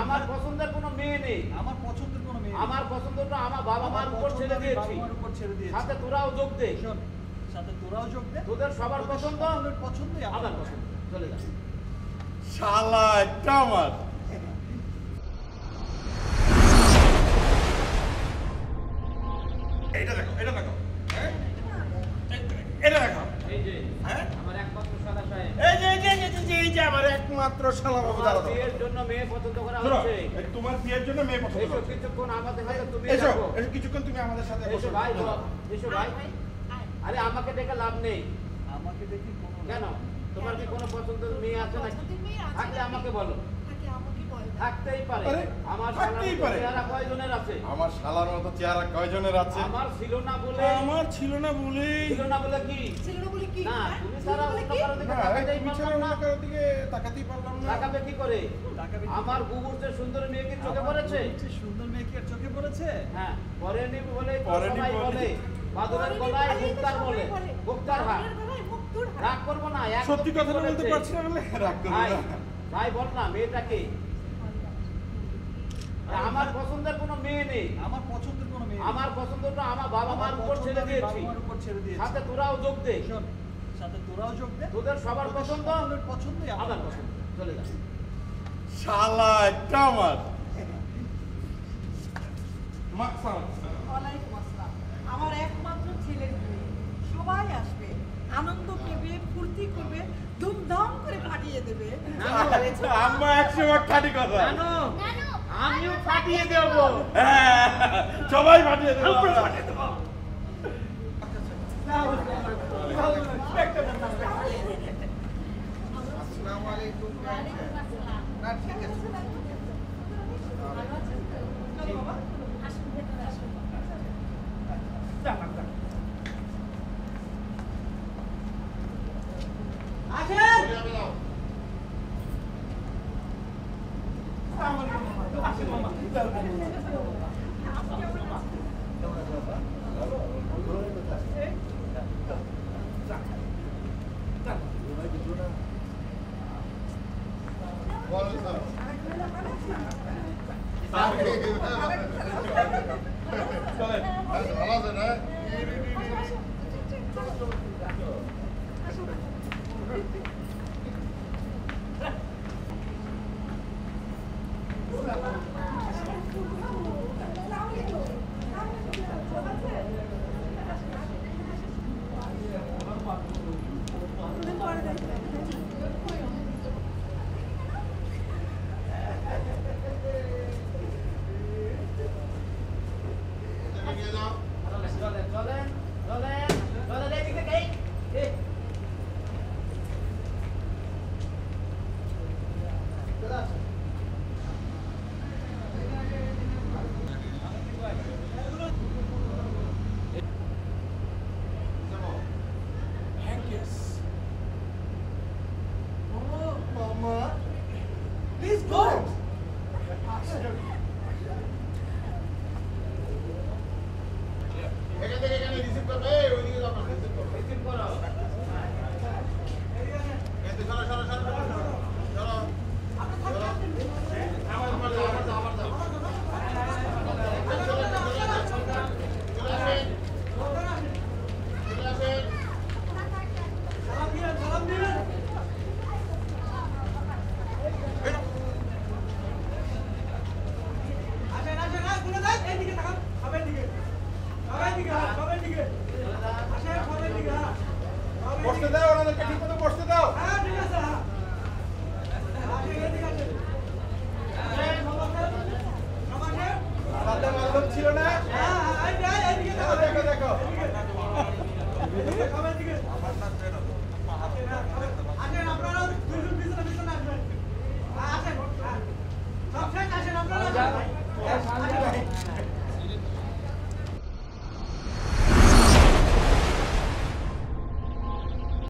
আমার পছন্দের কোনো মেয়ে নেই। আমার পছন্দের কোনো মেয়ে, আমার পছন্দটা আমার বাবা মার উপর ছেড়ে দিয়েছি। সাথে তোরাও যোগ দে। শোন, সাথে তোরাও যোগ দে। তোদের সবার পছন্দ, তোদের পছন্দই আমার পছন্দ। চলে যা। শালা একটা আমার এটা দেখো, এটা দেখো, হ্যাঁ? এটা দেখো, এই যে হ্যাঁ? আমার একমাত্র শালা সাহেব। এই যে আমার একমাত্র শালা বাবু তোমার দাঁড়াও। বিয়ের জন্য মেয়ে পছন্দ করা শোনো, হচ্ছে। এই তোমার বিয়ের জন্য মেয়ে পছন্দ এসো করছে। কিছুক্ষণ আমাদের সাথে তুমি এসো, দেখো। এসো কিছুক্ষণ তুমি আমাদের সাথে এসো বসো। ভাই, এসো ভাই। আরে আমাকে দেখে লাভ নেই। আমাকে দেখি কোনো কেন? তোমার কি কোনো পছন্দের মেয়ে আছে নাকি? থাকলে আমাকে বলো। থাকতেই পারে। আরে, আমার থাকতেই শালার পারে। চেহারা কয়জনের আছে? আমার শালার মতো চেহারা কয়জনের আছে? আমার ছিল না বলে। আমার ছিল না বলেই। ছিল না বলে কি? না, তুমি সারা অন্য কারো দিকে না, তাকাতেই তুমি ছাড়া পারলাম অন্য না। কারোর দিকে তাকাতেই পারলাম না। তাকাবে কি করে? তাকাবে কি আমার করে? বুবুর যে সুন্দর মেয়ে কি চোখে আমার পড়েছে? হচ্ছে সুন্দর মেয়ে কি আর চোখে পড়েছে? হ্যাঁ, পড়েনি বলে তো পড়েনি সবাই বলে। বলে। বাদুড়ের গলায় মুক্তার বলে। মুক্তার হাত। রাগ করবো না, একদম সত্যি ঠিক কথাটা বলতে বলেছে। পারছি না বলে রাগ করবো ভাই, না। ভাই বল না মেয়েটাকে। আমার পছন্দের কোনো মেয়ে নেই। আমার পছন্দের কোনো মেয়ে, আমার পছন্দটা আমার বাবা মার উপর ছেড়ে দিয়েছি। বাবার উপর ছেড়ে দিয়েছি। সাথে তোরাও যোগ দে। শোন, সাথে তোরাও যোগ দে। তোদের সবার পছন্দ, তোদের পছন্দই আমার পছন্দ। চলে যা। শালা একটা আমার ওয়ালাইকুম আসসালাম। আমার একমাত্র ছেলের বিয়ে, সবাই আসবে, আনন্দ করবে, ফুর্তি করবে, ধুমধাম করে ফাটিয়ে দেবে। আম্মা 100 খাঁটি কথা। জানো, আমিও ফাটিয়ে দেবো। হ্যাঁ, সবাই ফাটিয়ে দেবো। আসসালামু আলাইকুম। না ঠিক আছে। ভালো আছে না? চলেন, চলেন, চলেন, চলেন, এদিকে কে? এই। চলে আসো। Please go. এখান থেকে এখানে রিসিভ করবে, ওইদিকে যাবো রিসিভ করবে। রিসিভ করো। এতে সরো সরো সরো সরো সরো। আমার আমার যাও, আমার যাও, আমার যাও। চলে আসেন, চলে আসেন। চলে আসেন। চলে আসেন। বসতে দাও, ওনাদেরকে ঠিক মতো বসতে দাও। সাথে মালদম ছিল না? দেখো দেখো। আপনারা দুজন পিছনে পিছনে আসবেন। আসেন।